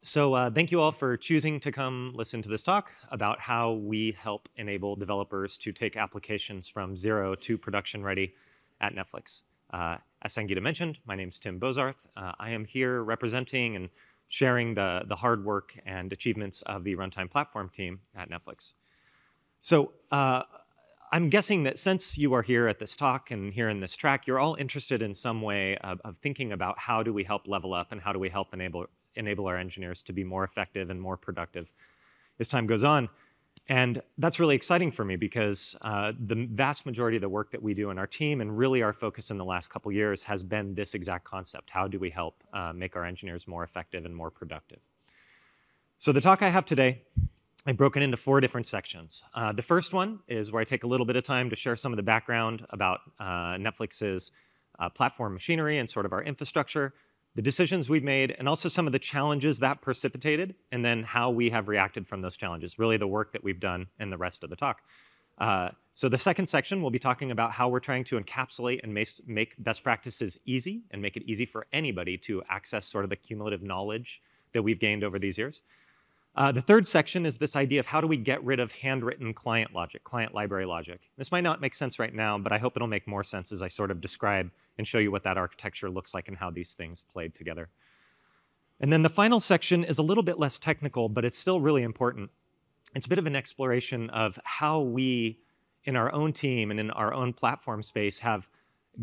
Thank you all for choosing to come listen to this talk about how we help enable developers to take applications from zero to production ready at Netflix. As Sangeeta mentioned, my name is Tim Bozarth. I am here representing and sharing the hard work and achievements of the Runtime Platform team at Netflix. I'm guessing that since you are here at this talk and here in this track, you're all interested in some way of thinking about how do we help level up and how do we help enable our engineers to be more effective and more productive as time goes on. And that's really exciting for me because the vast majority of the work that we do in our team and really our focus in the last couple years has been this exact concept. How do we help make our engineers more effective and more productive? So the talk I have today, I've broken into 4 different sections. The first one is where I take a little bit of time to share some of the background about Netflix's platform machinery and sort of our infrastructure, the decisions we've made, and also some of the challenges that precipitated, and then how we have reacted from those challenges, really the work that we've done in the rest of the talk. So the second section, we'll be talking about how we're trying to encapsulate and make best practices easy and make it easy for anybody to access sort of the cumulative knowledge that we've gained over these years. The third section is this idea of how do we get rid of handwritten client logic, client library logic. This might not make sense right now, but I hope it'll make more sense as I sort of describe and show you what that architecture looks like and how these things played together. And then the final section is a little bit less technical, but it's still really important. It's a bit of an exploration of how we, in our own team and in our own platform space, have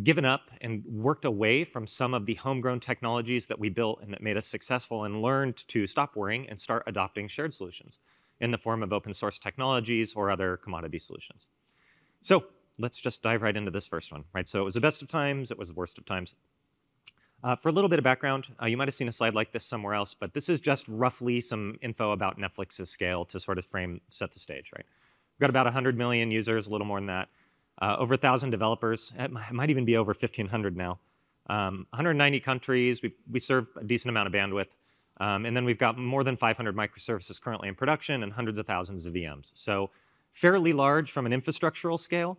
given up and worked away from some of the homegrown technologies that we built and that made us successful and learned to stop worrying and start adopting shared solutions in the form of open source technologies or other commodity solutions. So let's just dive right into this first one, right? So it was the best of times, it was the worst of times. For a little bit of background, you might have seen a slide like this somewhere else, but this is just roughly some info about Netflix's scale to sort of set the stage, right? We've got about 100 million users, a little more than that. Over 1,000 developers. It might even be over 1,500 now. 190 countries. We serve a decent amount of bandwidth. And then we've got more than 500 microservices currently in production and hundreds of thousands of VMs. So fairly large from an infrastructural scale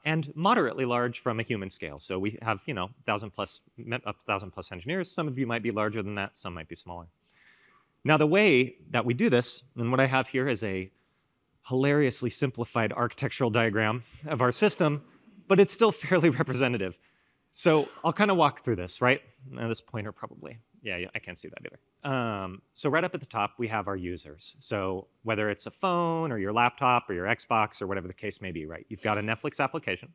and moderately large from a human scale. So we have, 1,000 plus engineers. Some of you might be larger than that. Some might be smaller. Now, the way that we do this, and what I have here is a hilariously simplified architectural diagram of our system, but it's still fairly representative. So I'll kind of walk through this, right? Now this pointer probably, yeah, I can't see that either. So right up at the top, we have our users. So whether it's a phone or your laptop or your Xbox or whatever the case may be, right? You've got a Netflix application.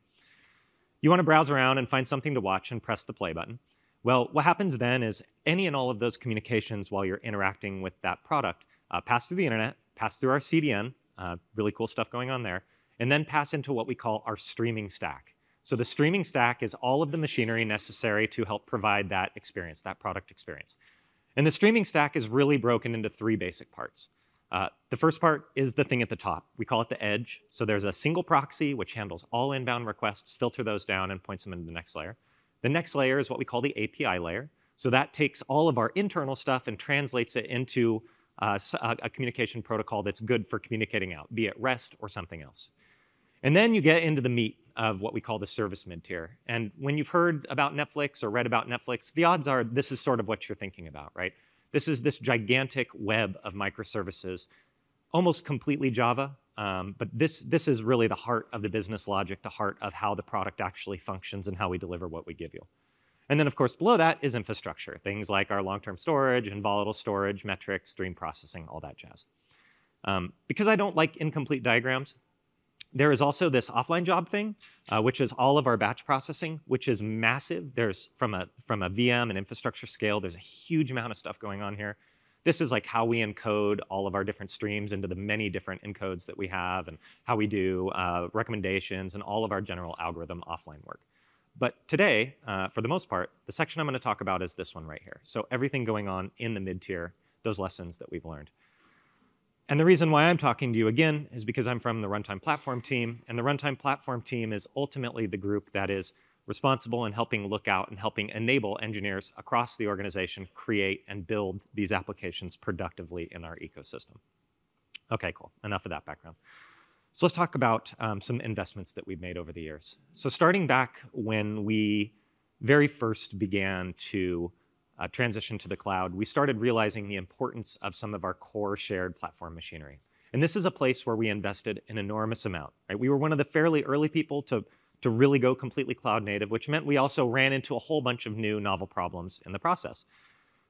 You want to browse around and find something to watch and press the play button. Well, what happens then is any and all of those communications while you're interacting with that product pass through the internet, pass through our CDN, really cool stuff going on there, and then pass into what we call our streaming stack. So the streaming stack is all of the machinery necessary to help provide that experience, that product experience. And the streaming stack is really broken into 3 basic parts. The first part is the thing at the top. We call it the edge. So there's a single proxy which handles all inbound requests, filter those down, and points them into the next layer. The next layer is what we call the API layer. So that takes all of our internal stuff and translates it into a communication protocol that's good for communicating out, be it REST or something else. And then you get into the meat of what we call the service mid-tier. And when you've heard about Netflix or read about Netflix, the odds are this is sort of what you're thinking about, right? This is this gigantic web of microservices, almost completely Java, but this is really the heart of the business logic, the heart of how the product actually functions and how we deliver what we give you. And then, of course, below that is infrastructure, things like our long-term storage and volatile storage, metrics, stream processing, all that jazz. Because I don't like incomplete diagrams, there is also this offline job thing, which is all of our batch processing, which is massive. There's, from a VM and infrastructure scale, there's a huge amount of stuff going on here. This is like how we encode all of our different streams into the many different encodes that we have and how we do recommendations and all of our general algorithm offline work. But today, for the most part, the section I'm going to talk about is this one right here. So everything going on in the mid-tier, those lessons that we've learned. And the reason why I'm talking to you again is because I'm from the Runtime Platform team, and the Runtime Platform team is ultimately the group that is responsible in helping look out and helping enable engineers across the organization create and build these applications productively in our ecosystem. Okay, cool. Enough of that background. So let's talk about some investments that we've made over the years. So starting back when we very first began to transition to the cloud, we started realizing the importance of some of our core shared platform machinery. And this is a place where we invested an enormous amount. Right? We were one of the fairly early people to really go completely cloud native, which meant we also ran into a whole bunch of new novel problems in the process.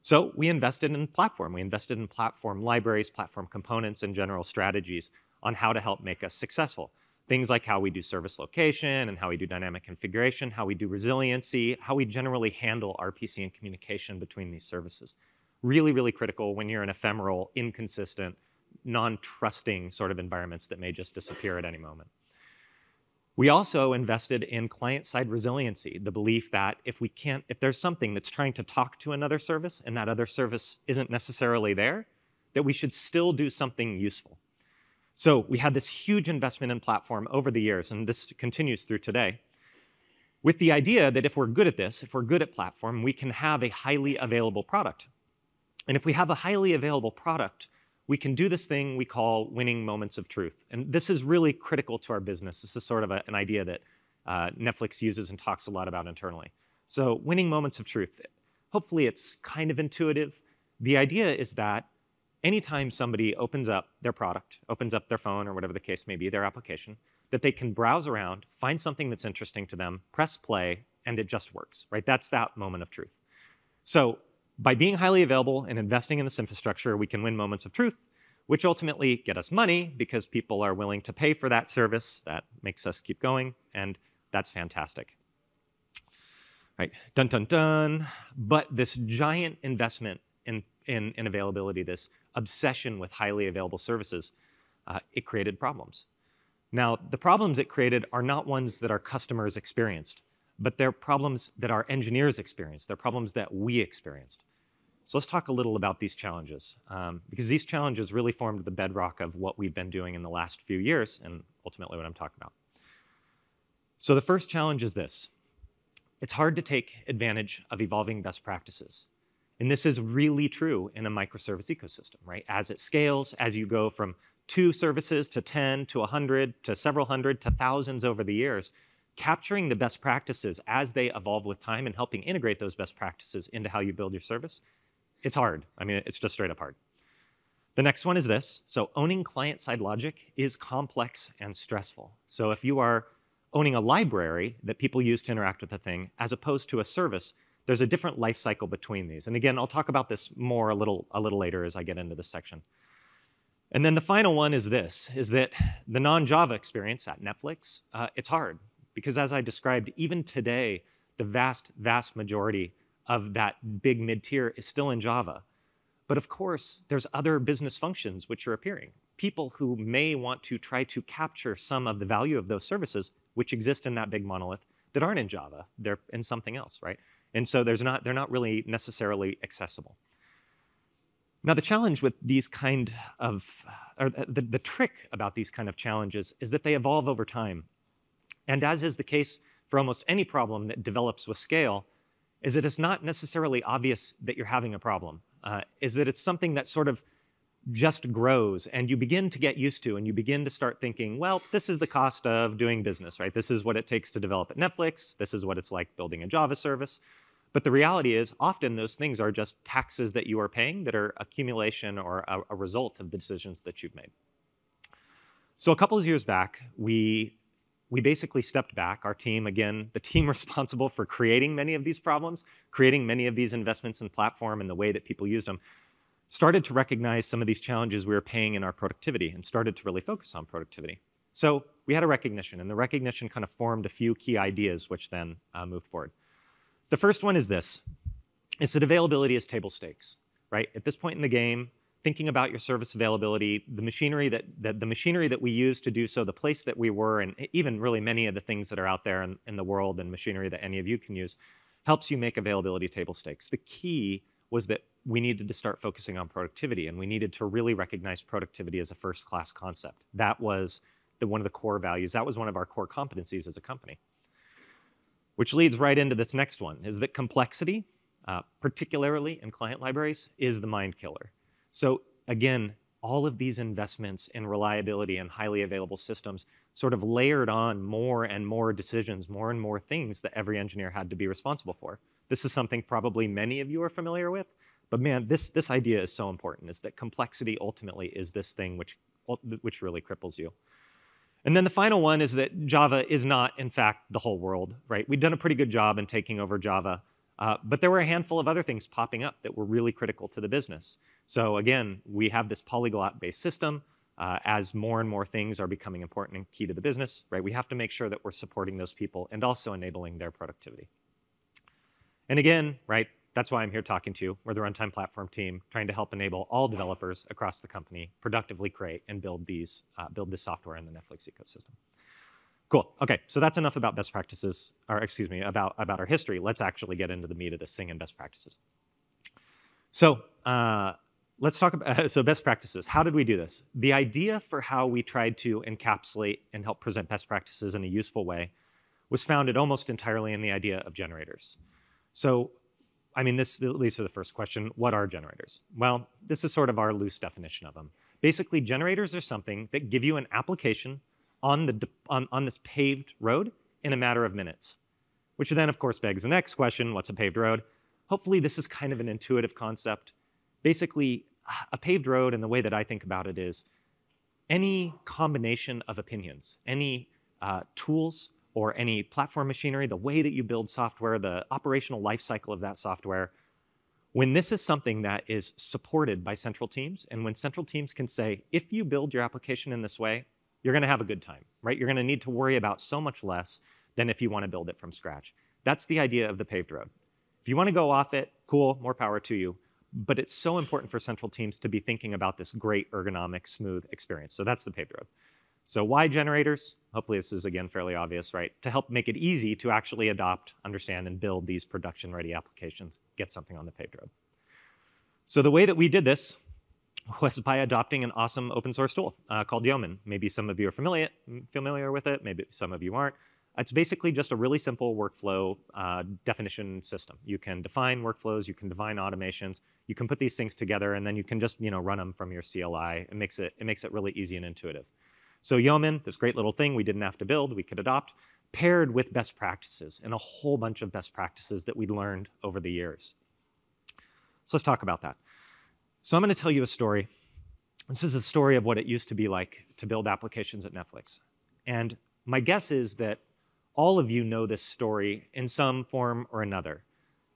So we invested in platform. We invested in platform libraries, platform components, and general strategies on how to help make us successful. Things like how we do service location and how we do dynamic configuration, how we do resiliency, how we generally handle RPC and communication between these services. Really, really critical when you're in ephemeral, inconsistent, non-trusting sort of environments that may just disappear at any moment. We also invested in client-side resiliency, the belief that if there's something that's trying to talk to another service and that other service isn't necessarily there, that we should still do something useful. So we had this huge investment in platform over the years, and this continues through today, with the idea that if we're good at this, if we're good at platform, we can have a highly available product. And if we have a highly available product, we can do this thing we call winning moments of truth. And this is really critical to our business. This is sort of an idea that Netflix uses and talks a lot about internally. So winning moments of truth. Hopefully it's kind of intuitive. The idea is that anytime somebody opens up their product, opens up their phone or whatever the case may be, their application, that they can browse around, find something that's interesting to them, press play, and it just works, right? That's that moment of truth. So by being highly available and investing in this infrastructure, we can win moments of truth, which ultimately get us money because people are willing to pay for that service. That makes us keep going, and that's fantastic. Right, dun, dun, dun. But this giant investment in availability, this obsession with highly available services, it created problems. Now, the problems it created are not ones that our customers experienced, but they're problems that our engineers experienced. They're problems that we experienced. So let's talk a little about these challenges, because these challenges really formed the bedrock of what we've been doing in the last few years, and ultimately what I'm talking about. So the first challenge is this. It's hard to take advantage of evolving best practices. And this is really true in a microservice ecosystem, right? As it scales, as you go from 2 services to 10 to 100 to several hundred to thousands over the years, capturing the best practices as they evolve with time and helping integrate those best practices into how you build your service, it's hard. I mean, it's just straight up hard. The next one is this. So owning client-side logic is complex and stressful. So if you are owning a library that people use to interact with the thing, as opposed to a service, there's a different life cycle between these. And again, I'll talk about this more a little later as I get into this section. And then the final one is this, is that the non-Java experience at Netflix, it's hard. Because as I described, even today, the vast, vast majority of that big mid-tier is still in Java. But of course, there's other business functions which are appearing. People who may want to try to capture some of the value of those services which exist in that big monolith that aren't in Java. They're in something else, right? And so they're not really necessarily accessible. Now, the challenge with these kind of, or the trick about these kind of challenges is that they evolve over time. And as is the case for almost any problem that develops with scale, is that it's not necessarily obvious that you're having a problem, is that it's something that sort of just grows and you begin to get used to and you begin to start thinking, well, this is the cost of doing business, right? This is what it takes to develop at Netflix. This is what it's like building a Java service. But the reality is often those things are just taxes that you are paying that are accumulation or a result of the decisions that you've made. So a couple of years back, we basically stepped back, our team, again, the team responsible for creating many of these problems, creating many of these investments in platform and the way that people used them, started to recognize some of these challenges we were paying in our productivity and started to really focus on productivity. So we had a recognition, and the recognition kind of formed a few key ideas which then moved forward. The first one is this, is that availability is table stakes, right? At this point in the game, thinking about your service availability, the machinery that we use to do so, the place that we were, and even really many of the things that are out there in the world and machinery that any of you can use, helps you make availability table stakes. The key was that we needed to start focusing on productivity, and we needed to really recognize productivity as a first-class concept. That was one of the core values. That was one of our core competencies as a company. Which leads right into this next one, is that complexity, particularly in client libraries, is the mind killer. So again, all of these investments in reliability and highly available systems sort of layered on more and more decisions, more and more things that every engineer had to be responsible for. This is something probably many of you are familiar with, but man, this idea is so important, is that complexity ultimately is this thing which really cripples you. And then the final one is that Java is not, in fact, the whole world, right? We've done a pretty good job in taking over Java, but there were a handful of other things popping up that were really critical to the business. So again, we have this polyglot-based system. As more and more things are becoming important and key to the business, right? We have to make sure that we're supporting those people and also enabling their productivity. And again, right, that's why I'm here talking to you. We're the Runtime Platform team, trying to help enable all developers across the company productively create and build this software in the Netflix ecosystem. Cool. Okay, so that's enough about best practices, or excuse me, about our history. Let's actually get into the meat of this thing and best practices. So let's talk about so best practices. How did we do this? The idea for how we tried to encapsulate and help present best practices in a useful way was founded almost entirely in the idea of generators. So, I mean, this leads to the first question, what are generators? Well, this is sort of our loose definition of them. Basically, generators are something that give you an application on this paved road in a matter of minutes, which then, of course, begs the next question, what's a paved road? Hopefully, this is kind of an intuitive concept. Basically, a paved road, and the way that I think about it is any combination of opinions, any tools or any platform machinery, the way that you build software, the operational life cycle of that software, when this is something that is supported by central teams, and when central teams can say, if you build your application in this way, you're going to have a good time, right? You're going to need to worry about so much less than if you want to build it from scratch. That's the idea of the paved road. If you want to go off it, cool, more power to you. But it's so important for central teams to be thinking about this great ergonomic, smooth experience. So that's the paved road. So why generators? Hopefully this is, again, fairly obvious, right? To help make it easy to actually adopt, understand, and build these production-ready applications, get something on the paved road. So the way that we did this was by adopting an awesome open source tool called Yeoman. Maybe some of you are familiar with it, maybe some of you aren't. It's basically just a really simple workflow definition system. You can define workflows, you can define automations, you can put these things together, and then you can just run them from your CLI. It makes it really easy and intuitive. So Yeoman, this great little thing we didn't have to build, we could adopt, paired with best practices and a whole bunch of best practices that we learned over the years. So let's talk about that. So I'm going to tell you a story. This is a story of what it used to be like to build applications at Netflix. And my guess is that all of you know this story in some form or another.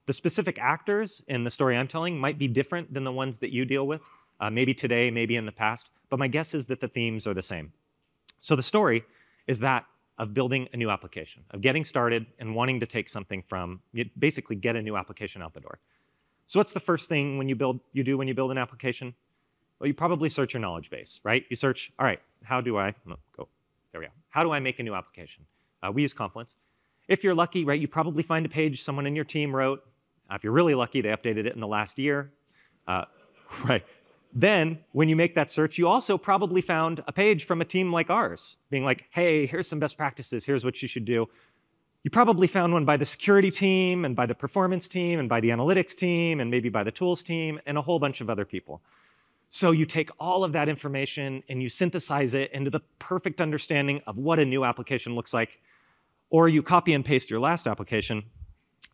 The specific actors in the story I'm telling might be different than the ones that you deal with, maybe today, maybe in the past, but my guess is that the themes are the same. So the story is that of building a new application, of getting started and wanting to take something from, basically get a new application out the door. So what's the first thing you do when you build an application? Well, you probably search your knowledge base, right? You search, all right, how do I make a new application? We use Confluence. If you're lucky, right, you probably find a page someone in your team wrote. If you're really lucky, they updated it in the last year. Right. Then, when you make that search, you also probably found a page from a team like ours, being like, hey, here's some best practices, here's what you should do. You probably found one by the security team, and by the performance team, and by the analytics team, and maybe by the tools team, and a whole bunch of other people. So you take all of that information, and you synthesize it into the perfect understanding of what a new application looks like, or you copy and paste your last application,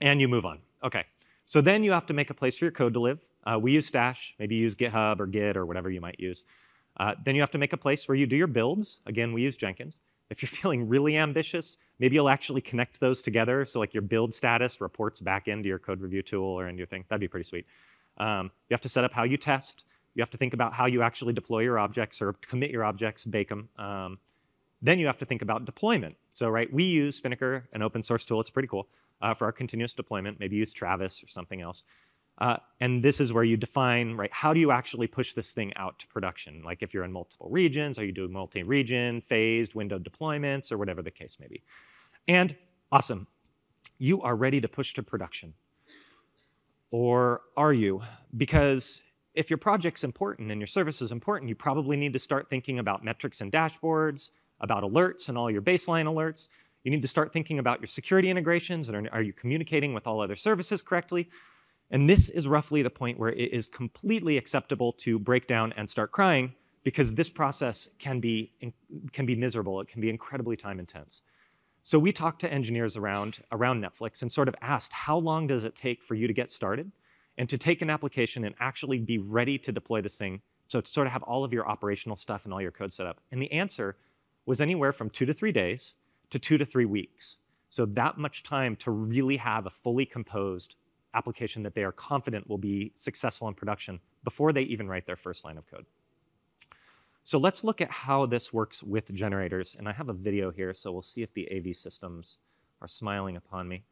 and you move on. Okay. So then you have to make a place for your code to live. We use Stash, maybe you use GitHub or Git or whatever you might use. Then you have to make a place where you do your builds. Again, we use Jenkins. If you're feeling really ambitious, maybe you'll actually connect those together so like your build status reports back into your code review tool or into your thing. That'd be pretty sweet. You have to set up how you test. You have to think about how you actually deploy your objects or commit your objects, bake them. Then you have to think about deployment. So right, we use Spinnaker, an open source tool. It's pretty cool. For our continuous deployment, maybe use Travis or something else. And this is where you define, right, how do you actually push this thing out to production? Like if you're in multiple regions, are you doing multi-region, phased, windowed deployments, or whatever the case may be. And awesome, you are ready to push to production. Or are you? Because if your project's important and your service is important, you probably need to start thinking about metrics and dashboards, about alerts and all your baseline alerts. You need to start thinking about your security integrations, and are you communicating with all other services correctly? And this is roughly the point where it is completely acceptable to break down and start crying, because this process can be miserable. It can be incredibly time intense. So we talked to engineers around Netflix and sort of asked, how long does it take for you to get started and to take an application and actually be ready to deploy this thing, so to sort of have all of your operational stuff and all your code set up? And the answer was anywhere from 2 to 3 days to 2 to 3 weeks. So that much time to really have a fully composed application that they are confident will be successful in production before they even write their first line of code. So let's look at how this works with generators. And I have a video here, so we'll see if the AV systems are smiling upon me.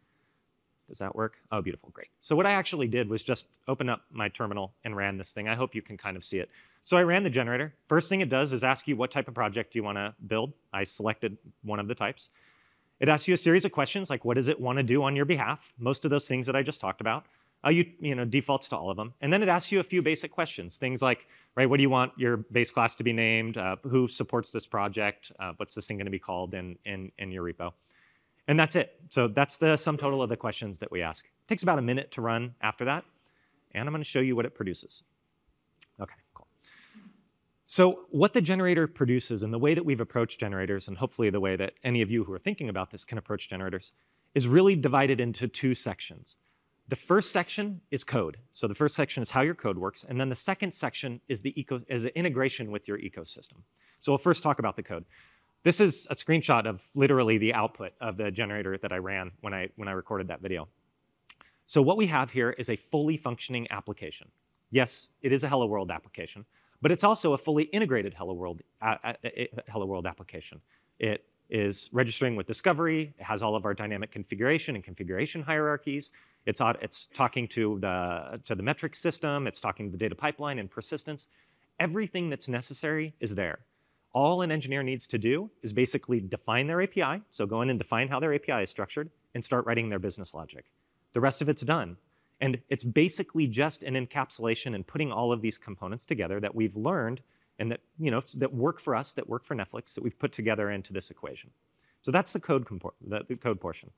Does that work? Oh, beautiful, great. So what I actually did was just open up my terminal and ran this thing. I hope you can kind of see it. So I ran the generator. First thing it does is ask you what type of project do you want to build. I selected one of the types. It asks you a series of questions like, what does it want to do on your behalf? Most of those things that I just talked about. Defaults to all of them. And then it asks you a few basic questions. Things like, right, what do you want your base class to be named? Who supports this project? What's this thing going to be called in your repo? And that's it. So that's the sum total of the questions that we ask. It takes about a minute to run after that. And I'm going to show you what it produces. OK, cool. So what the generator produces and the way that we've approached generators, and hopefully the way that any of you who are thinking about this can approach generators, is really divided into 2 sections. The first section is code. So the first section is how your code works. And then the second section is the integration with your ecosystem. So we'll first talk about the code. This is a screenshot of literally the output of the generator that I ran when I recorded that video. So what we have here is a fully functioning application. Yes, it is a Hello World application, but it's also a fully integrated Hello World application. It is registering with Discovery. It has all of our dynamic configuration and configuration hierarchies. It's talking to the metrics system. It's talking to the data pipeline and persistence. Everything that's necessary is there. All an engineer needs to do is basically define their API, so go in and define how their API is structured, and start writing their business logic. The rest of it's done. And it's basically just an encapsulation and putting all of these components together that we've learned and that, that work for us, that work for Netflix, that we've put together into this equation. So that's the code portion.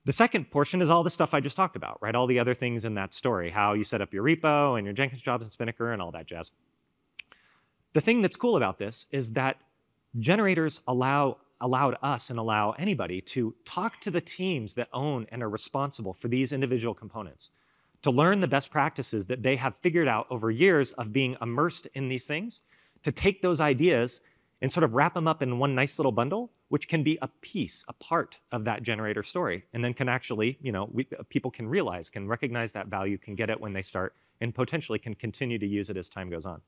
The second portion is all the stuff I just talked about, right? All the other things in that story, how you set up your repo and your Jenkins jobs and Spinnaker and all that jazz. The thing that's cool about this is that generators allowed us and allow anybody to talk to the teams that own and are responsible for these individual components, to learn the best practices that they have figured out over years of being immersed in these things, to take those ideas and sort of wrap them up in one nice little bundle, which can be a piece, a part of that generator story, and then can actually, people can recognize that value, can get it when they start, and potentially can continue to use it as time goes on.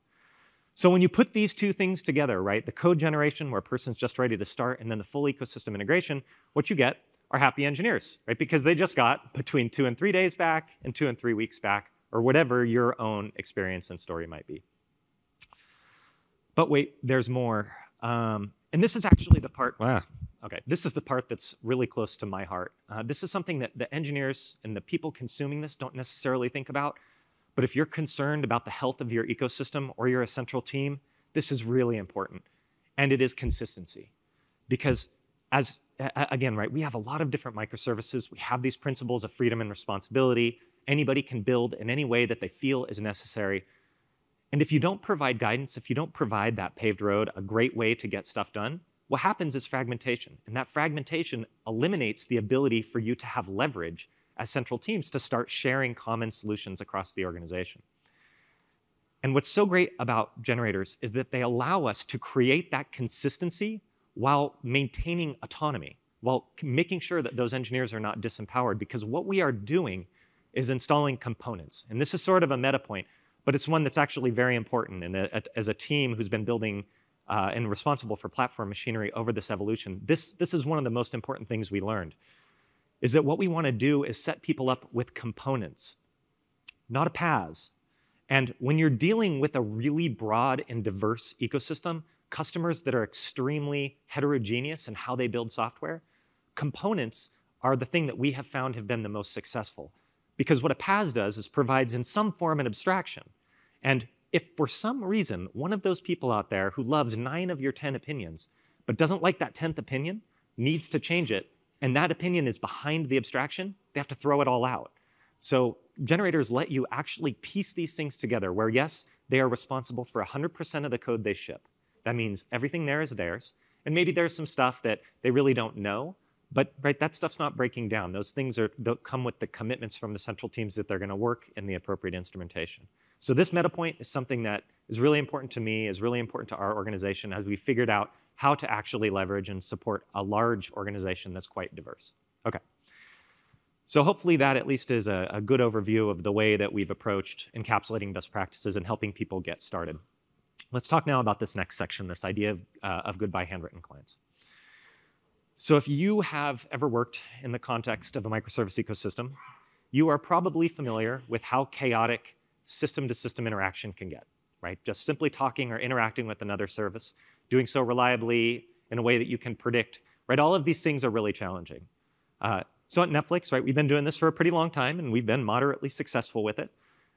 So when you put these 2 things together, right, the code generation where a person's just ready to start, and then the full ecosystem integration, what you get are happy engineers, right? Because they just got between 2 and 3 days back and 2 and 3 weeks back, or whatever your own experience and story might be. But wait, there's more. And this is actually the part, okay, this is the part that's really close to my heart. This is something that the engineers and the people consuming this don't necessarily think about. But if you're concerned about the health of your ecosystem or you're a central team, this is really important. And it is consistency. Because again, right, we have a lot of different microservices. We have these principles of freedom and responsibility. Anybody can build in any way that they feel is necessary. And if you don't provide guidance, if you don't provide that paved road, a great way to get stuff done, what happens is fragmentation. And that fragmentation eliminates the ability for you to have leverage as central teams to start sharing common solutions across the organization. And what's so great about generators is that they allow us to create that consistency while maintaining autonomy, while making sure that those engineers are not disempowered, because what we are doing is installing components. And this is sort of a meta point, but it's one that's actually very important. And as a team who's been building and responsible for platform machinery over this evolution, this is one of the most important things we learned, is that what we want to do is set people up with components, not a paths. And when you're dealing with a really broad and diverse ecosystem, customers that are extremely heterogeneous in how they build software, components are the thing that we have found have been the most successful. Because what a paths does is provides in some form an abstraction. And if for some reason one of those people out there who loves 9 of your 10 opinions, but doesn't like that 10th opinion, needs to change it, and that opinion is behind the abstraction, they have to throw it all out. So generators let you actually piece these things together where, yes, they are responsible for 100% of the code they ship. That means everything there is theirs. And maybe there's some stuff that they really don't know, but right, that stuff's not breaking down. Those things they'll come with the commitments from the central teams that they're going to work in the appropriate instrumentation. So this meta point is something that is really important to me, is really important to our organization as we figured out how to actually leverage and support a large organization that's quite diverse. Okay. So hopefully that at least is a good overview of the way that we've approached encapsulating best practices and helping people get started. Let's talk now about this next section, this idea of goodbye handwritten clients. So if you have ever worked in the context of a microservice ecosystem, you are probably familiar with how chaotic system-to-system interaction can get, right? Just simply talking or interacting with another service, doing so reliably in a way that you can predict, right? All of these things are really challenging. So at Netflix, right, we've been doing this for a pretty long time, and we've been moderately successful with it.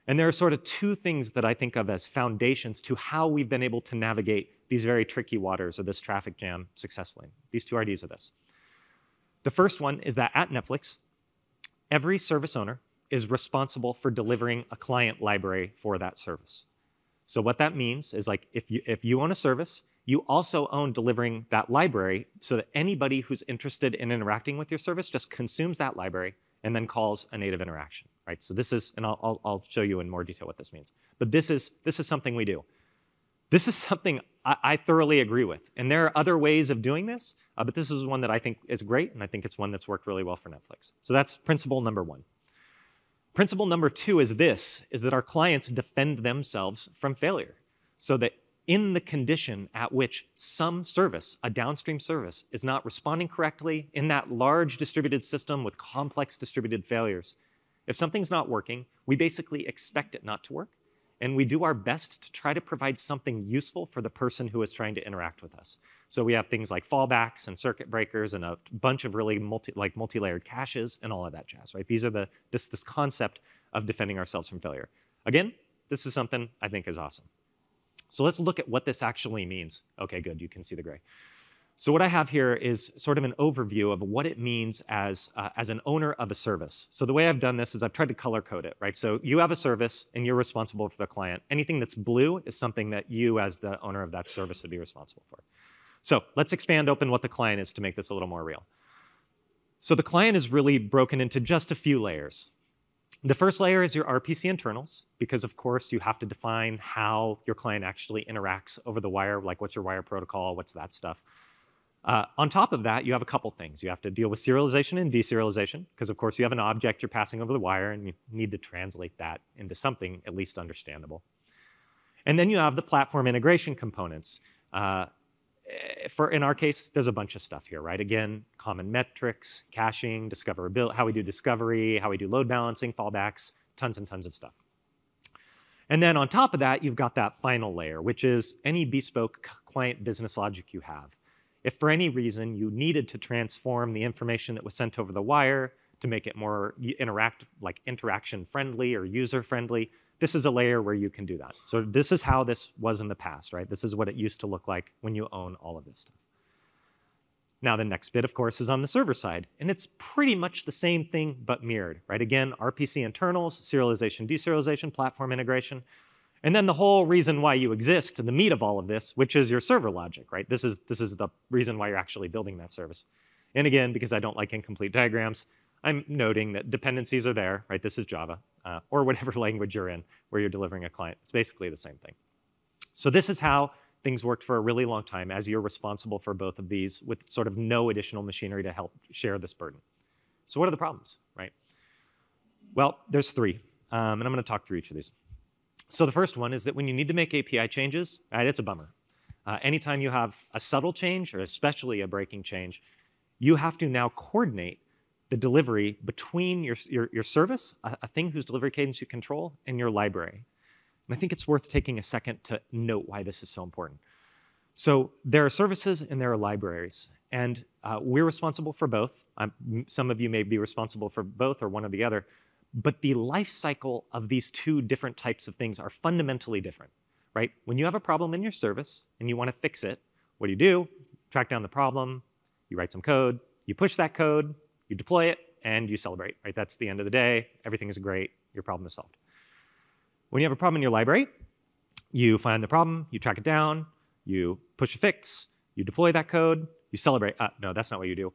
And there are sort of two things that I think of as foundations to how we've been able to navigate these very tricky waters or this traffic jam successfully. These two ideas are this. The first one is that at Netflix, every service owner is responsible for delivering a client library for that service. So what that means is, like, if you own a service, you also own delivering that library so that anybody who's interested in interacting with your service just consumes that library and then calls a native interaction, right? So this is, and I'll show you in more detail what this means. But this is something we do. This is something I thoroughly agree with. And there are other ways of doing this, but this is one that I think is great, and I think it's one that's worked really well for Netflix. So that's principle number one. Principle number two is that our clients defend themselves from failure. So that in the condition at which some service, a downstream service, is not responding correctly in that large distributed system with complex distributed failures, if something's not working, we basically expect it not to work, and we do our best to try to provide something useful for the person who is trying to interact with us. So we have things like fallbacks and circuit breakers and a bunch of really multi-layered caches and all of that jazz, right? These are this concept of defending ourselves from failure. Again, this is something I think is awesome. So let's look at what this actually means. Okay, good, you can see the gray. So what I have here is sort of an overview of what it means as an owner of a service. So the way I've done this is I've tried to color code it, right? So you have a service and you're responsible for the client. Anything that's blue is something that you as the owner of that service would be responsible for. So let's expand open what the client is to make this a little more real. So the client is really broken into just a few layers. The first layer is your RPC internals, because of course you have to define how your client actually interacts over the wire, like what's your wire protocol, what's that stuff. On top of that, you have a couple things. You have to deal with serialization and deserialization, because of course you have an object you're passing over the wire and you need to translate that into something at least understandable. And then you have the platform integration components. In our case, there's a bunch of stuff here, right? Again, common metrics, caching, discoverability, how we do discovery, how we do load balancing, fallbacks, tons and tons of stuff. And then on top of that, you've got that final layer, which is any bespoke client business logic you have. If for any reason you needed to transform the information that was sent over the wire to make it more interaction friendly or user friendly, this is a layer where you can do that. So this is how this was in the past, right? This is what it used to look like when you own all of this stuff. Now the next bit, of course, is on the server side, and it's pretty much the same thing but mirrored, right? Again, RPC internals, serialization, deserialization, platform integration, and then the whole reason why you exist, and the meat of all of this, which is your server logic, right? This is the reason why you're actually building that service. And again, because I don't like incomplete diagrams, I'm noting that dependencies are there, right? This is Java, or whatever language you're in where you're delivering a client. It's basically the same thing. So this is how things worked for a really long time, as you're responsible for both of these with sort of no additional machinery to help share this burden. So what are the problems, right? Well, there's three, and I'm going to talk through each of these. So the first one is that when you need to make API changes, right, it's a bummer. Anytime you have a subtle change, or especially a breaking change, you have to now coordinate the delivery between your service, a thing whose delivery cadence you control, and your library. And I think it's worth taking a second to note why this is so important. So there are services and there are libraries, and we're responsible for both. Some of you may be responsible for both or one or the other, but the life cycle of these two different types of things are fundamentally different, right? When you have a problem in your service and you want to fix it, what do? Track down the problem, you write some code, you push that code, you deploy it, and you celebrate, right? That's the end of the day. Everything is great. Your problem is solved. When you have a problem in your library, you find the problem, you track it down, you push a fix, You deploy that code, you celebrate. No, that's not what you do,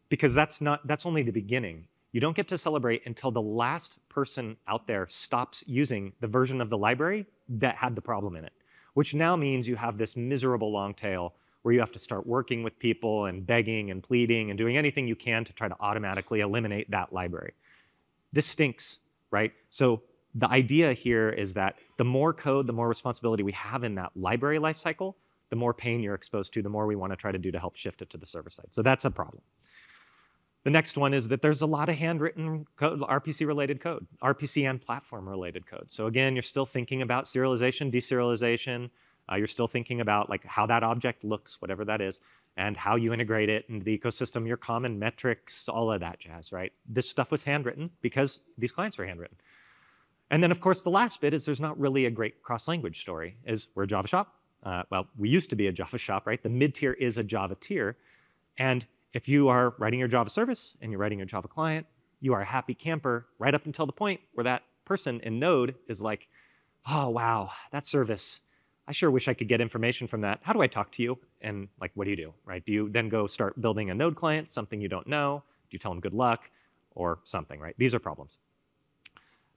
because that's only the beginning. You don't get to celebrate until the last person out there stops using the version of the library that had the problem in it, which now means you have this miserable long tail where you have to start working with people and begging and pleading and doing anything you can to try to automatically eliminate that library. This stinks, right? So the idea here is that the more code, the more responsibility we have in that library lifecycle, the more pain you're exposed to, the more we want to try to do to help shift it to the server side. So that's a problem. The next one is that there's a lot of handwritten code, RPC-related code, RPC and platform-related code. So again, you're still thinking about serialization, deserialization. You're still thinking about like how that object looks, whatever that is, and how you integrate it into the ecosystem, your common metrics, all of that jazz, right? This stuff was handwritten because these clients were handwritten. And then, of course, the last bit is there's not really a great cross-language story. We're a Java shop. Well, we used to be a Java shop, right? The mid-tier is a Java tier. And if you are writing your Java service and you're writing your Java client, you are a happy camper right up until the point where that person in Node is like, oh, wow, that service, I sure wish I could get information from that. How do I talk to you? And like, what do, right? Do you then go start building a Node client, something you don't know? Do you tell them good luck or something, right? These are problems.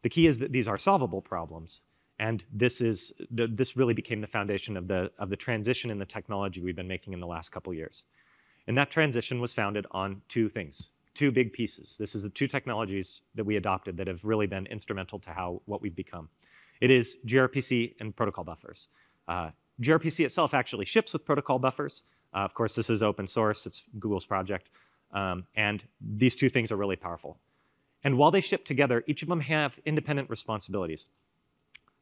The key is that these are solvable problems. And this really became the foundation of the transition in the technology we've been making in the last couple years. And that transition was founded on two things, two big pieces. This is the two technologies that we adopted that have really been instrumental to what we've become. It is GRPC and protocol buffers. GRPC itself actually ships with protocol buffers. Of course, this is open source. It's Google's project. And these two things are really powerful. And while they ship together, each of them have independent responsibilities.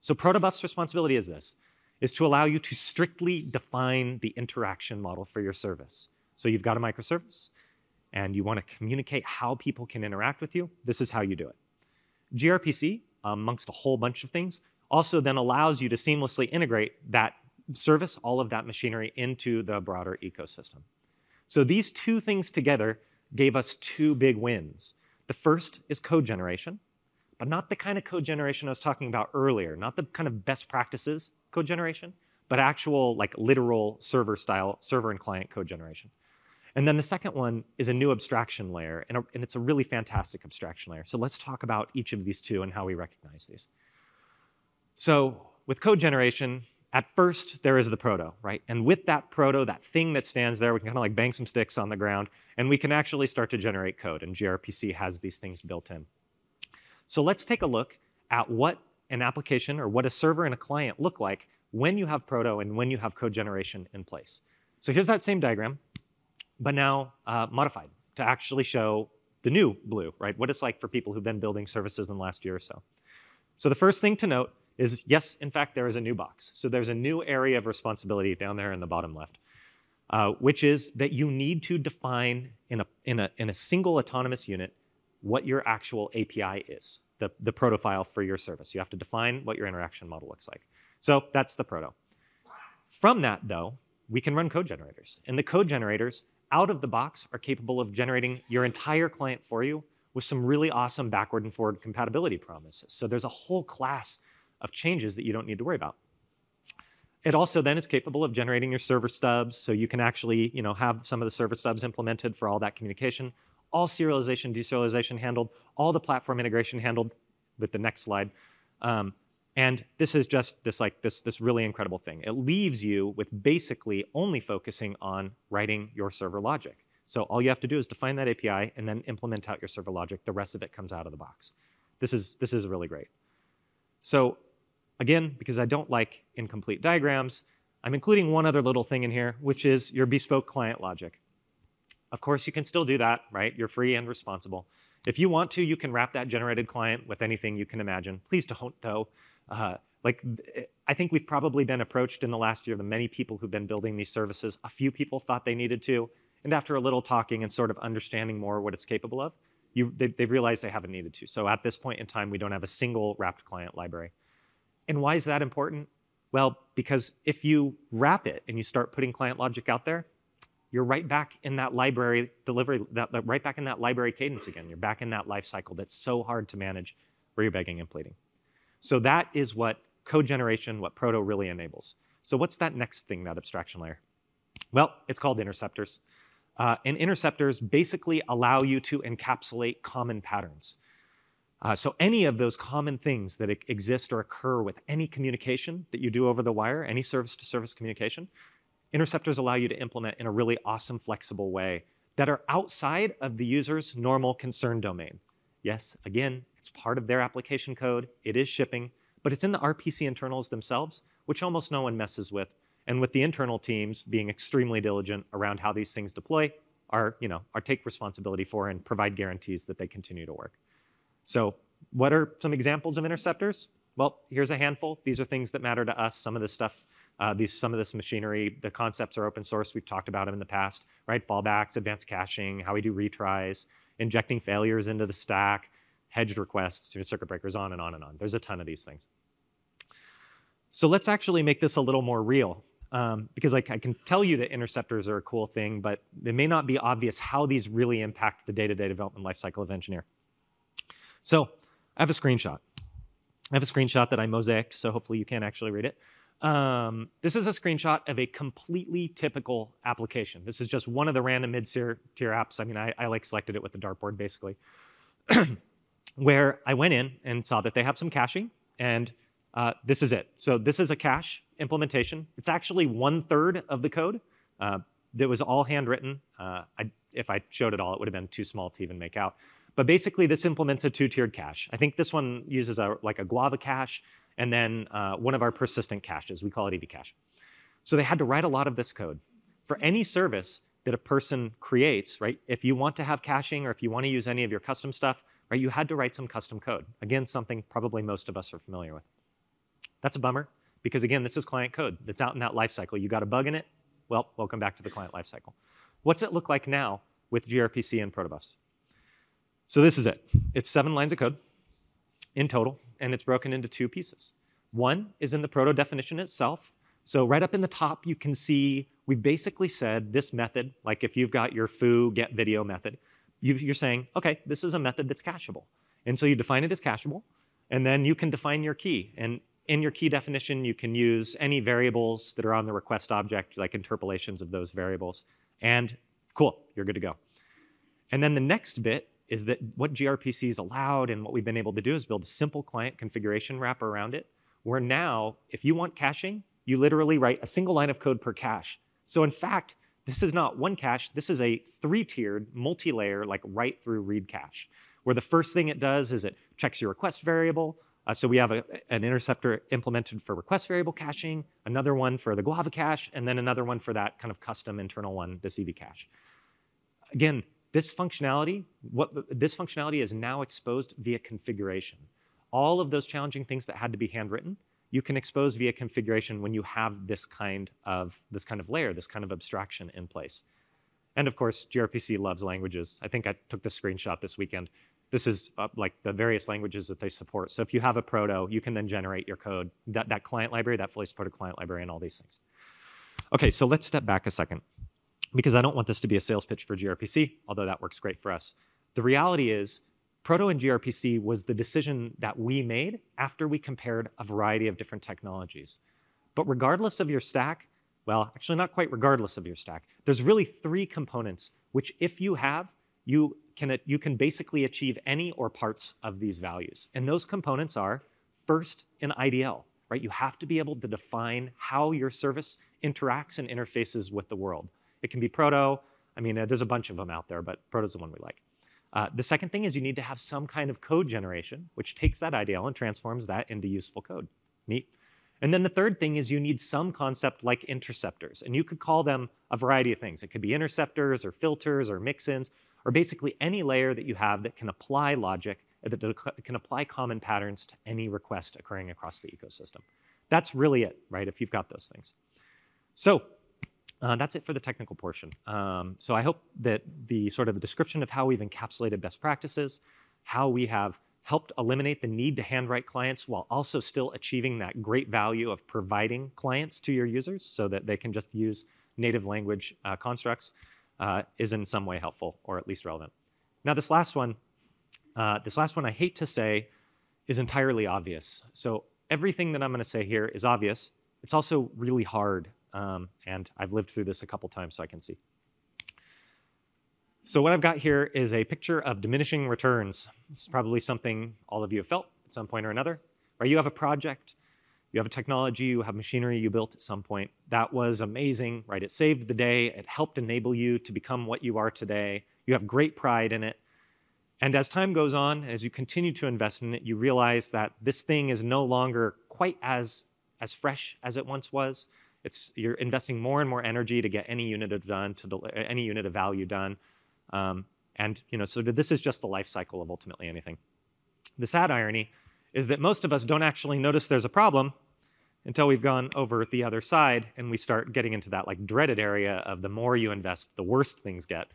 So protobuf's responsibility is this, is to allow you to strictly define the interaction model for your service. So you've got a microservice, and you want to communicate how people can interact with you. This is how you do it. GRPC, amongst a whole bunch of things, also then allows you to seamlessly integrate that service, all of that machinery, into the broader ecosystem. So these two things together gave us two big wins. The first is code generation, but not the kind of code generation I was talking about earlier, not the kind of best practices code generation, but actual like literal server and client code generation. And then the second one is a new abstraction layer, and it's a really fantastic abstraction layer. So let's talk about each of these two and how we recognize these. So with code generation, at first there is the proto, right? And with that proto, that thing that stands there, we can kind of like bang some sticks on the ground, and we can actually start to generate code, and GRPC has these things built in. So let's take a look at what an application or what a server and a client look like when you have proto and when you have code generation in place. So here's that same diagram, but now modified to actually show the new blue, right? What it's like for people who've been building services in the last year or so. So the first thing to note is, yes, in fact, there is a new box. So there's a new area of responsibility down there in the bottom left, which is that you need to define in a single autonomous unit what your actual API is, the proto file for your service. You have to define what your interaction model looks like. So that's the proto. From that, though, we can run code generators. And the code generators, out of the box, are capable of generating your entire client for you with some really awesome backward and forward compatibility promises. So there's a whole class of changes that you don't need to worry about. It also then is capable of generating your server stubs, so you can actually have some of the server stubs implemented for all that communication, all serialization, deserialization handled, all the platform integration handled with the next slide. And this is just this really incredible thing. It leaves you with basically only focusing on writing your server logic. So all you have to do is define that API and then implement out your server logic. The rest of it comes out of the box. This is really great. So again, because I don't like incomplete diagrams, I'm including one other little thing in here, which is your bespoke client logic. Of course, you can still do that, right? You're free and responsible. If you want to, you can wrap that generated client with anything you can imagine. Please don't, though. I think we've probably been approached in the last year, the many people who've been building these services. A few people thought they needed to, and after a little talking and sort of understanding more what it's capable of, they've realized they haven't needed to. So at this point in time, we don't have a single wrapped client library. And why is that important? Well, because if you wrap it and you start putting client logic out there, you're right back in that library delivery, right back in that library cadence again. You're back in that life cycle that's so hard to manage where you're begging and pleading. So that is what code generation, what proto really enables. So what's that next thing, that abstraction layer? Well, it's called interceptors. And interceptors basically allow you to encapsulate common patterns. So any of those common things that exist or occur with any communication that you do over the wire, any service-to-service communication, interceptors allow you to implement in a really awesome, flexible way that are outside of the user's normal concern domain. Yes, again, it's part of their application code. It is shipping, but it's in the RPC internals themselves, which almost no one messes with. And with the internal teams being extremely diligent around how these things deploy, are take responsibility for and provide guarantees that they continue to work. So what are some examples of interceptors? Well, here's a handful. These are things that matter to us. Some of this stuff, some of this machinery, the concepts are open source. We've talked about them in the past, right? Fallbacks, advanced caching, how we do retries, injecting failures into the stack, hedged requests, circuit breakers, on and on and on. There's a ton of these things. So let's actually make this a little more real. Because I can tell you that interceptors are a cool thing, but it may not be obvious how these really impact the day-to-day development lifecycle of engineer. So I have a screenshot. I have a screenshot that I mosaicked, so hopefully you can actually read it. This is a screenshot of a completely typical application. This is just one of the random mid-tier apps. I mean, I like selected it with the dartboard, basically, where I went in and saw that they have some caching, and this is it. So this is a cache implementation. It's actually 1/3 of the code that was all handwritten. If I showed it all, it would have been too small to even make out. But basically, this implements a 2-tiered cache. I think this one uses like a Guava cache and then one of our persistent caches. We call it EV cache. So they had to write a lot of this code. For any service that a person creates, right, if you want to have caching or if you want to use any of your custom stuff, right, you had to write some custom code. Again, something probably most of us are familiar with. That's a bummer. Because again, this is client code that's out in that lifecycle. You got a bug in it? Well, welcome back to the client lifecycle. What's it look like now with GRPC and protobufs? So this is it. It's 7 lines of code in total, and it's broken into 2 pieces. One is in the proto definition itself. So right up in the top, you can see we basically said this method, like if you've got your foo get video method, you're saying, okay, this is a method that's cacheable. And so you define it as cacheable, and then you can define your key. And in your key definition, you can use any variables that are on the request object, like interpolations of those variables. And cool, you're good to go. And then the next bit is that what gRPC is allowed and what we've been able to do is build a simple client configuration wrapper around it, where now, if you want caching, you literally write a single line of code per cache. So in fact, this is not one cache, this is a 3-tiered, multi-layer, like write-through read cache, where the first thing it does is it checks your request variable. So we have an interceptor implemented for request variable caching, another one for the Guava cache, and then another one for that kind of custom internal one, this EV cache. Again, this functionality is now exposed via configuration. All of those challenging things that had to be handwritten, you can expose via configuration when you have this kind of layer, this kind of abstraction in place. And of course, gRPC loves languages. I think I took the screenshot this weekend. This is like the various languages that they support. So if you have a proto, you can then generate your code, that client library, that fully supported client library, and all these things. Okay, so let's step back a second, because I don't want this to be a sales pitch for gRPC, although that works great for us. The reality is, proto and gRPC was the decision that we made after we compared a variety of different technologies. But regardless of your stack, well, actually not quite regardless of your stack, there's really 3 components, which if you have, you can basically achieve any or parts of these values. And those components are, first, an IDL, right? You have to be able to define how your service interacts and interfaces with the world. It can be proto. I mean, there's a bunch of them out there, but proto's the one we like. The second thing is you need to have some kind of code generation, which takes that IDL and transforms that into useful code. Neat. And then the third thing is you need some concept like interceptors. And you could call them a variety of things. It could be interceptors or filters or mix-ins, or basically any layer that you have that can apply logic, that can apply common patterns to any request occurring across the ecosystem. That's really it, right, if you've got those things. So that's it for the technical portion. So I hope that the description of how we've encapsulated best practices, how we have helped eliminate the need to handwrite clients while also still achieving that great value of providing clients to your users so that they can just use native language constructs is in some way helpful or at least relevant. Now this last one I hate to say is entirely obvious. So everything that I'm going to say here is obvious. It's also really hard. and I've lived through this a couple times, so I can see. So what I've got here is a picture of diminishing returns. This is probably something all of you have felt at some point or another. Right? You have a project, you have a technology, you have machinery you built at some point. That was amazing, right? It saved the day. It helped enable you to become what you are today. You have great pride in it. And as time goes on, as you continue to invest in it, you realize that this thing is no longer quite as fresh as it once was. You're investing more and more energy to get any unit of value done. So this is just the life cycle of ultimately anything. The sad irony is that most of us don't actually notice there's a problem until we've gone over the other side and we start getting into that like dreaded area of the more you invest, the worse things get.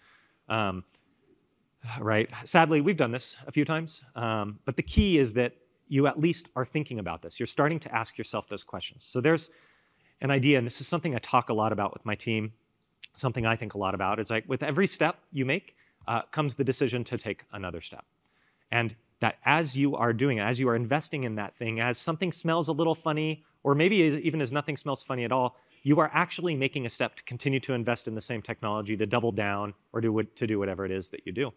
Right? Sadly, we've done this a few times, but the key is that you at least are thinking about this. You're starting to ask yourself those questions. So there's an idea, and this is something I talk a lot about with my team, something I think a lot about, is like with every step you make comes the decision to take another step. And that as you are doing it, as you are investing in that thing, as something smells a little funny, or maybe even as nothing smells funny at all, you are actually making a step to continue to invest in the same technology, to double down, or to do whatever it is that you do.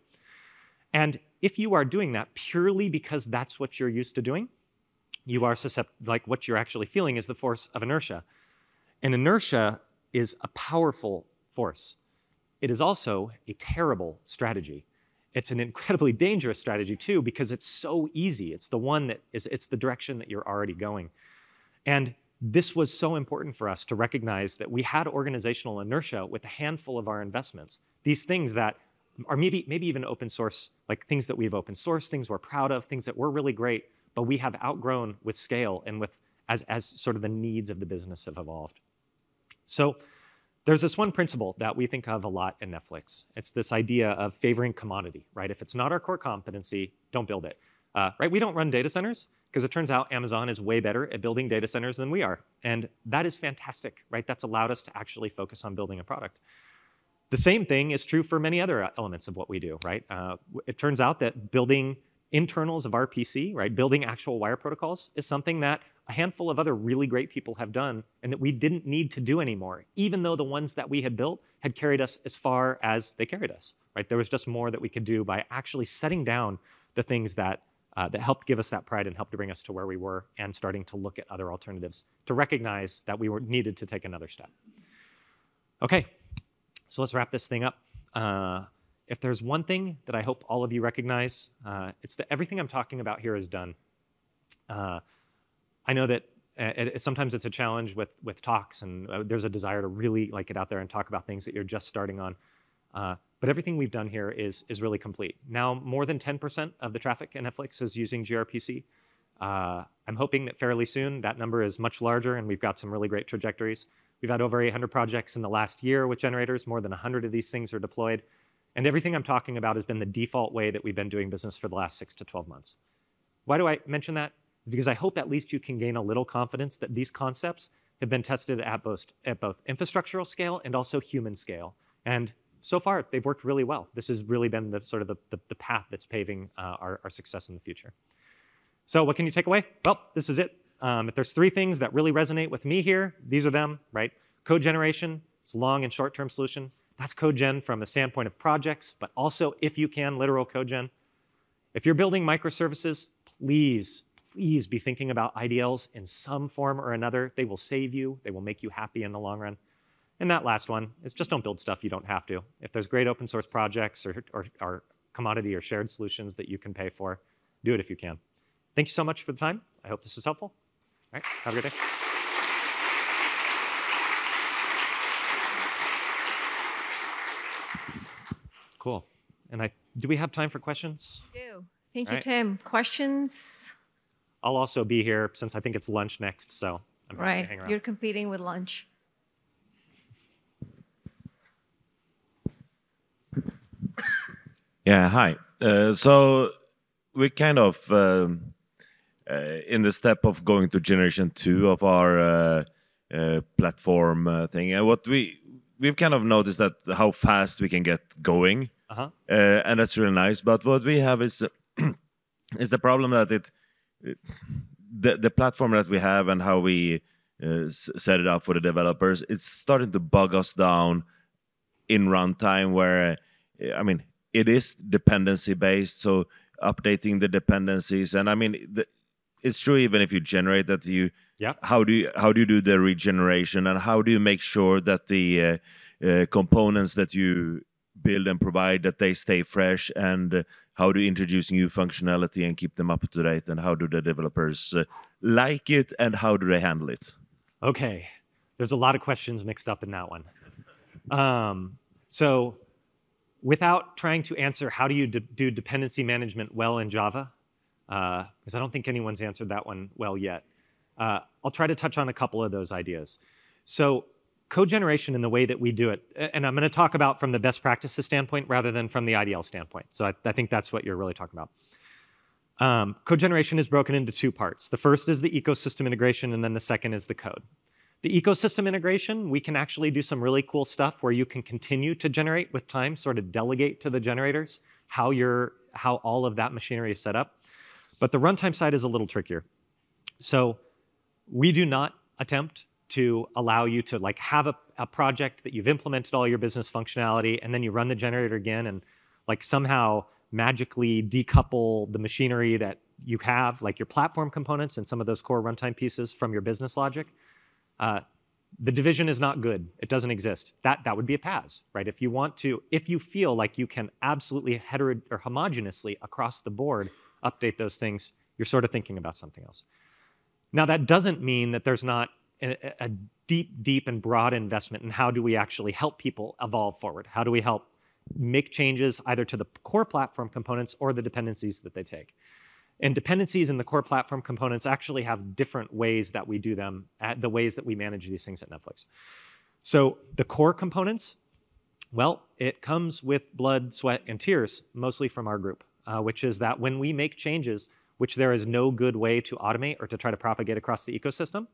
And if you are doing that purely because that's what you're used to doing, you are like what you're actually feeling is the force of inertia. And inertia is a powerful force. It is also a terrible strategy. It's an incredibly dangerous strategy too, because it's so easy. It's the one that it's the direction that you're already going. And this was so important for us to recognize that we had organizational inertia with a handful of our investments. These things that are maybe even open source, like things that we've open sourced, things we're proud of, things that were really great, but we have outgrown with scale and with as sort of the needs of the business have evolved. So there's this one principle that we think of a lot in Netflix. It's this idea of favoring commodity, right? If it's not our core competency, don't build it. Right? We don't run data centers because it turns out Amazon is way better at building data centers than we are. And that is fantastic, right? That's allowed us to actually focus on building a product. The same thing is true for many other elements of what we do, right? It turns out that building internals of RPC, right, building actual wire protocols is something that a handful of other really great people have done and that we didn't need to do anymore, even though the ones that we had built had carried us as far as they carried us, right? There was just more that we could do by actually setting down the things that helped give us that pride and helped to bring us to where we were and starting to look at other alternatives to recognize that we needed to take another step. Okay. So let's wrap this thing up. If there's one thing that I hope all of you recognize, it's that everything I'm talking about here is done. I know that sometimes it's a challenge with talks, and there's a desire to really like get out there and talk about things that you're just starting on. But everything we've done here is really complete. Now, more than 10% of the traffic in Netflix is using gRPC. I'm hoping that fairly soon that number is much larger, and we've got some really great trajectories. We've had over 800 projects in the last year with generators. More than 100 of these things are deployed. And everything I'm talking about has been the default way that we've been doing business for the last 6 to 12 months. Why do I mention that? Because I hope at least you can gain a little confidence that these concepts have been tested at both infrastructural scale and also human scale. And so far, they've worked really well. This has really been the sort of the path that's paving our success in the future. So what can you take away? Well, this is it. If there's 3 things that really resonate with me here, these are them, right? Code generation, it's a long and short-term solution. That's code gen from the standpoint of projects, but also, if you can, literal code gen. If you're building microservices, please be thinking about IDLs in some form or another. They will save you. They will make you happy in the long run. And that last one is just don't build stuff you don't have to. If there's great open source projects or commodity or shared solutions that you can pay for, do it if you can. Thank you so much for the time. I hope this is helpful. All right, have a good day. Cool. And do we have time for questions? We do. Thank you, Tim. Questions? I'll also be here since I think it's lunch next, so I'm happy to hang around. You're competing with lunch. Yeah, hi. So we're kind of in the step of going to generation 2 of our platform thing. And what we've kind of noticed that how fast we can get going, and that's really nice. But what we have is the problem that the platform that we have and how we set it up for the developers. It's starting to bog us down in runtime where, I mean, it is dependency based, so updating the dependencies. And I mean, it's true even if you generate that, how do you do the regeneration, and how do you make sure that the components that you build and provide, that they stay fresh, and how do you introduce new functionality and keep them up to date, and how do the developers like it, and how do they handle it? Okay, there's a lot of questions mixed up in that one. So without trying to answer how do you do dependency management well in Java, because I don't think anyone's answered that one well yet, I'll try to touch on a couple of those ideas. So code generation and the way that we do it, and I'm going to talk about from the best practices standpoint rather than from the IDL standpoint. So I think that's what you're really talking about. Code generation is broken into two parts. The first is the ecosystem integration, and then the second is the code. The ecosystem integration, we can actually do some really cool stuff where you can continue to generate with time, sort of delegate to the generators how all of that machinery is set up. But the runtime side is a little trickier. So we do not attempt to allow you to like have a project that you've implemented all your business functionality, and then you run the generator again and like somehow magically decouple the machinery that you have, like your platform components and some of those core runtime pieces from your business logic. The division is not good. It doesn't exist. That would be a PaaS, right? If you feel like you can absolutely homogeneously across the board update those things, you're sort of thinking about something else. Now, that doesn't mean that there's not a deep and broad investment in how do we actually help people evolve forward? How do we help make changes either to the core platform components or the dependencies that they take? And dependencies in the core platform components actually have different ways that we do them, the ways that we manage these things at Netflix. So the core components, well, it comes with blood, sweat, and tears, mostly from our group, which is that when we make changes, which there is no good way to automate or to try to propagate across the ecosystem,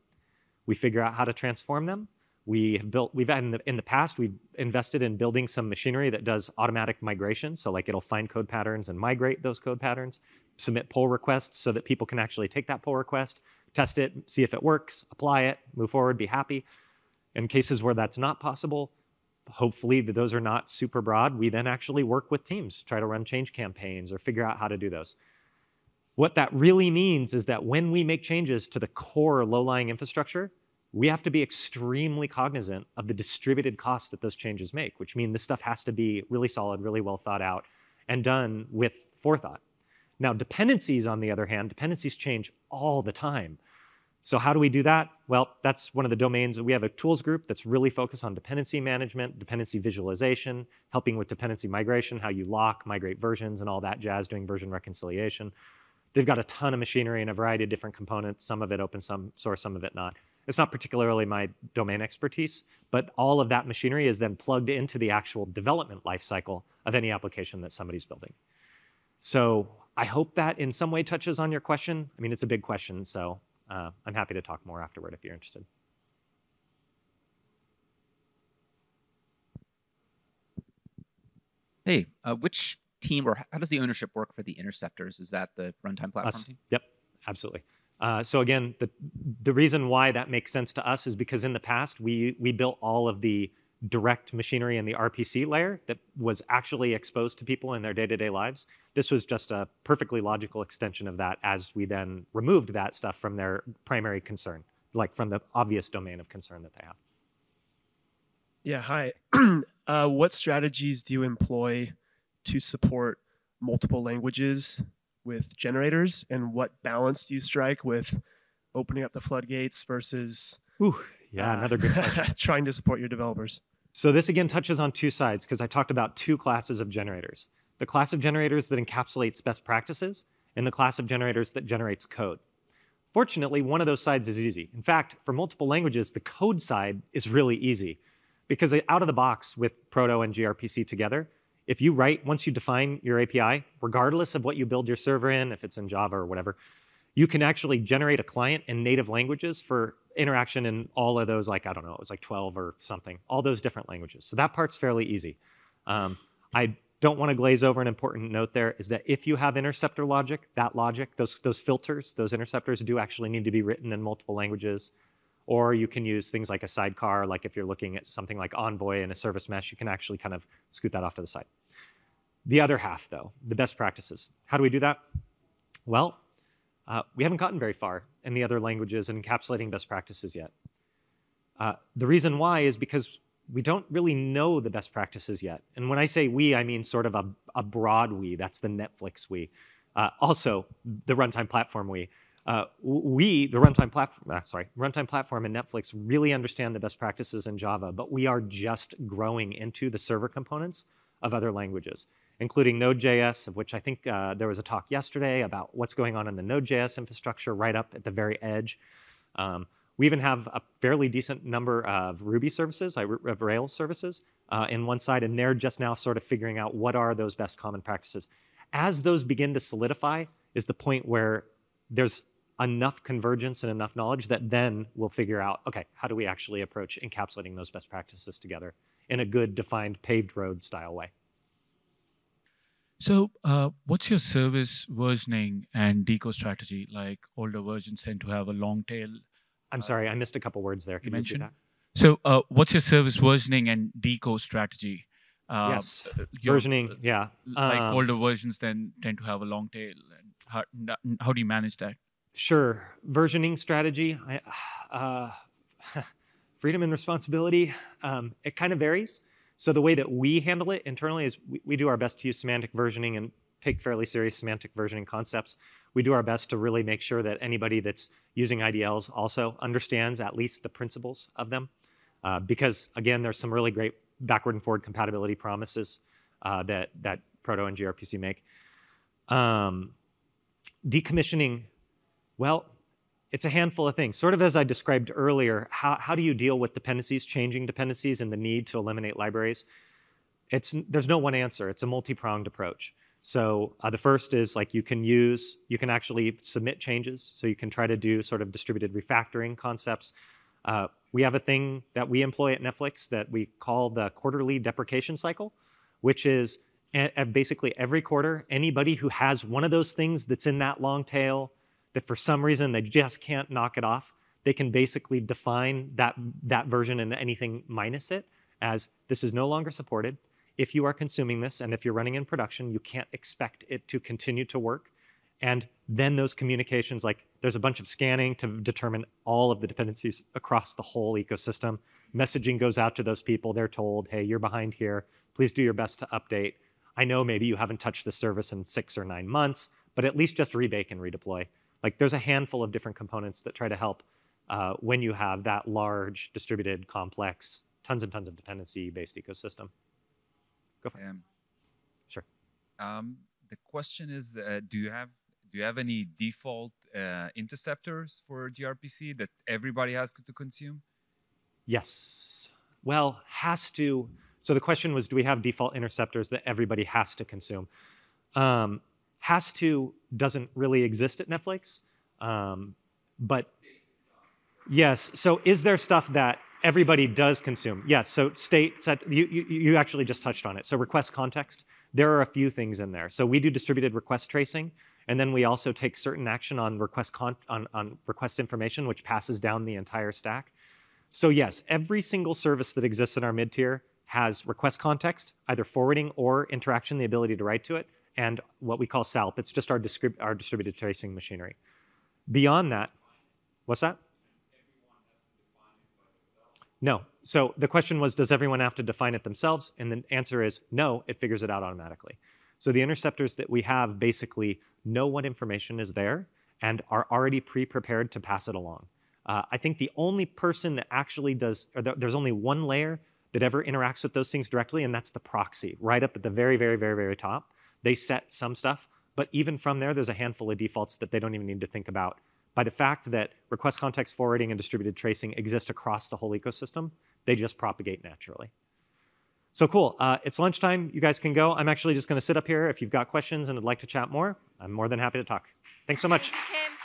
we figure out how to transform them. In the past, we've invested in building some machinery that does automatic migration. So like it'll find code patterns and migrate those code patterns, submit pull requests so that people can actually take that pull request, test it, see if it works, apply it, move forward, be happy. In cases where that's not possible, hopefully those are not super broad, we then actually work with teams, try to run change campaigns or figure out how to do those. What that really means is that when we make changes to the core low-lying infrastructure, we have to be extremely cognizant of the distributed costs that those changes make, which means this stuff has to be really solid, really well thought out, and done with forethought. Now, dependencies, on the other hand, dependencies change all the time. So how do we do that? Well, that's one of the domains. We have a tools group that's really focused on dependency management, dependency visualization, helping with dependency migration, how you lock, migrate versions, and all that jazz, doing version reconciliation. They've got a ton of machinery and a variety of different components, some of it open source, some of it not. It's not particularly my domain expertise, but all of that machinery is then plugged into the actual development lifecycle of any application that somebody's building. So I hope that in some way touches on your question. I mean, it's a big question, so I'm happy to talk more afterward if you're interested. Hey, which team or how does the ownership work for the interceptors? Is that the runtime platform team? Yep, absolutely. So again, the reason why that makes sense to us is because in the past, we built all of the direct machinery in the RPC layer that was actually exposed to people in their day-to-day lives. This was just a perfectly logical extension of that as we then removed that stuff from their primary concern, like from the obvious domain of concern that they have. Yeah, hi. What strategies do you employ to support multiple languages with generators, and what balance do you strike with opening up the floodgates versus another good question. trying to support your developers? So this again touches on two sides because I talked about two classes of generators. The class of generators that encapsulates best practices and the class of generators that generates code. Fortunately, one of those sides is easy. In fact, for multiple languages, the code side is really easy because out of the box with proto and GRPC together, if you write, once you define your API, regardless of what you build your server in, if it's in Java or whatever, you can actually generate a client in native languages for interaction in all of those, like, I don't know, it was like 12 or something, all those different languages. So that part's fairly easy. I don't want to glaze over an important note there is that if you have interceptor logic, that logic, those filters, those interceptors do actually need to be written in multiple languages. or you can use things like a sidecar, like if you're looking at something like Envoy and a service mesh, you can actually kind of scoot that off to the side. The other half, though, the best practices. How do we do that? Well, we haven't gotten very far in the other languages in encapsulating best practices yet. The reason why is because we don't really know the best practices yet. And when I say we, I mean sort of a broad we. That's the Netflix we. Also, the runtime platform we. The runtime platform and Netflix really understand the best practices in Java, but we are just growing into the server components of other languages, including Node.js, of which I think there was a talk yesterday about what's going on in the Node.js infrastructure right up at the very edge. We even have a fairly decent number of Ruby services, of Rails services in one side, and they're just now sort of figuring out what are those best common practices. As those begin to solidify is the point where there's enough convergence and enough knowledge that then we'll figure out, okay, how do we actually approach encapsulating those best practices together in a good, defined, paved road style way. So what's your service versioning and deco strategy? Like older versions tend to have a long tail. I'm sorry, I missed a couple words there. Could you repeat that? So what's your service versioning and deco strategy? Yes, versioning, yeah. Like older versions then tend to have a long tail. And how do you manage that? Sure, versioning strategy, freedom and responsibility, it kind of varies. So the way that we handle it internally is we do our best to use semantic versioning and take fairly serious semantic versioning concepts. We do our best to really make sure that anybody that's using IDLs also understands at least the principles of them. Because again, there's some really great backward and forward compatibility promises that Proto and GRPC make. Decommissioning, well, it's a handful of things. Sort of as I described earlier, how do you deal with dependencies, changing dependencies, and the need to eliminate libraries? There's no one answer. It's a multi-pronged approach. So the first is like you can actually submit changes. So you can try to do sort of distributed refactoring concepts. We have a thing that we employ at Netflix that we call the quarterly deprecation cycle, which is basically every quarter, anybody who has one of those things that's in that long tail that for some reason they just can't knock it off, they can basically define that version and anything minus it as this is no longer supported. If you are consuming this and if you're running in production, you can't expect it to continue to work. And then those communications, like there's a bunch of scanning to determine all of the dependencies across the whole ecosystem. Messaging goes out to those people. They're told, hey, you're behind here. Please do your best to update. I know maybe you haven't touched the service in 6 or 9 months, but at least just rebake and redeploy. Like there's a handful of different components that try to help when you have that large, distributed, complex, tons and tons of dependency-based ecosystem. Go for it. Sure. The question is, do you have any default interceptors for gRPC that everybody has to consume? Yes. Well, has to. So the question was, do we have default interceptors that everybody has to consume? Has to doesn't really exist at Netflix, but yes. So is there stuff that everybody does consume? Yes. So state set. You actually just touched on it. So request context. There are a few things in there. So we do distributed request tracing, and then we also take certain action on request on request information, which passes down the entire stack. So yes, every single service that exists in our mid-tier has request context, either forwarding or interaction, the ability to write to it, and what we call SALP. It's just our distributed tracing machinery. Beyond that, what's that? No. So the question was, does everyone have to define it themselves? And the answer is no, it figures it out automatically. So the interceptors that we have basically know what information is there and are already pre-prepared to pass it along. I think the only person that actually does, or there's only one layer that ever interacts with those things directly, and that's the proxy, right up at the very, very, very, very top. They set some stuff, but even from there, there's a handful of defaults that they don't even need to think about. By the fact that request context forwarding and distributed tracing exist across the whole ecosystem, they just propagate naturally. So cool, it's lunchtime, you guys can go. I'm actually just gonna sit up here. If you've got questions and would like to chat more, I'm more than happy to talk. Thanks so much. Thank you, Tim.